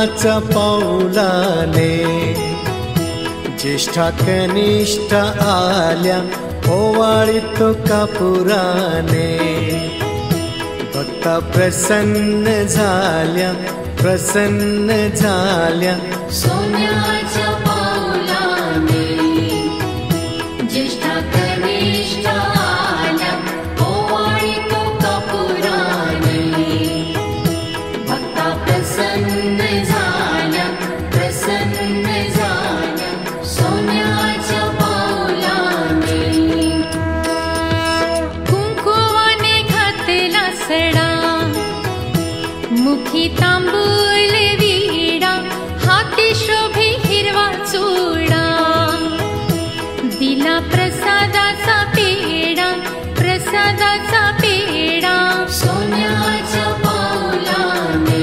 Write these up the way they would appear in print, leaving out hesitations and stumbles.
सोन्याच्या पाऊलाने ज्येष्ठा कनिष्ठ आल्या ओवाळीत कापुराने भक्ता प्रसन्न झाल्या सोन्याच्या पाऊलाने ज्येष्ठा कनिष्ठ आल्या ओवाळीत कापुराने भक्ता प्रसन्न झाल्या सोन्याच्या पाऊलाने कुंकुवाने घातला सडा मुखी तांबूल विडा हाती शोभे हिरवा चूडा दिला प्रसादाचा पेडा सोन्याच्या पाऊलाने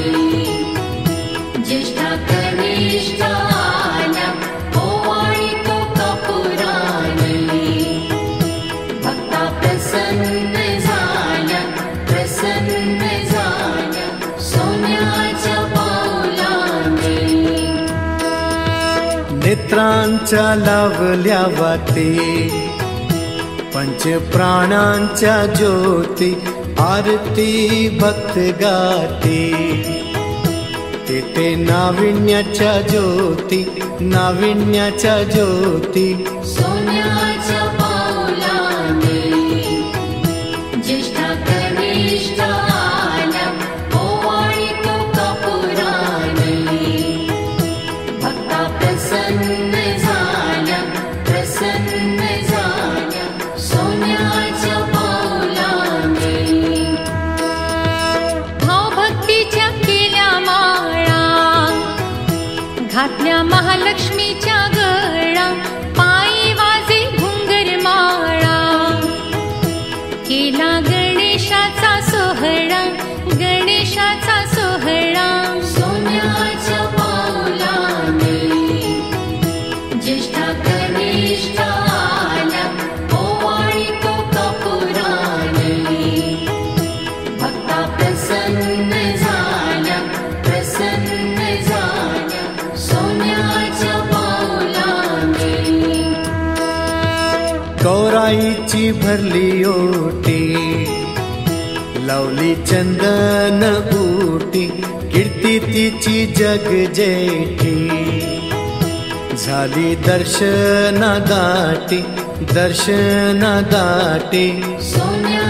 ज्येष्ठा कनिष्ठ आल्या ओवाळीत कापुराने भक्ता प्रसन्न झाल्या सोन्याच्या पाऊलाने नेत्रांच्या लावल्या वाती पंचप्राणांच्या ज्योती आरती भक्त गाती तेथे नाविन्याच्या ज्योती सोन्याच्या पाऊलाने ज्येष्ठा कनिष्ठ आल्या ओवाळीत कापुराने भक्ता प्रसन्न झाल्या सोन्याच्या पाऊलाने भावभक्तीच्या केल्या माळा घातल्या महालक्ष्मीच्या गळा पायी वाजे घुंगर माळा केला गणेशाचा सोहळा सोन्याच्या पाऊलाने ज्येष्ठा कनिष्ठ आल्या ओवाळीत कापुराने भक्ता प्रसन्न झाल्या सोन्याच्या पाऊलाने गौराईची भरली ओटी लावली चंदन उटी कीर्ती तिची जग जेठी झाली दर्शना गाठी सोन्या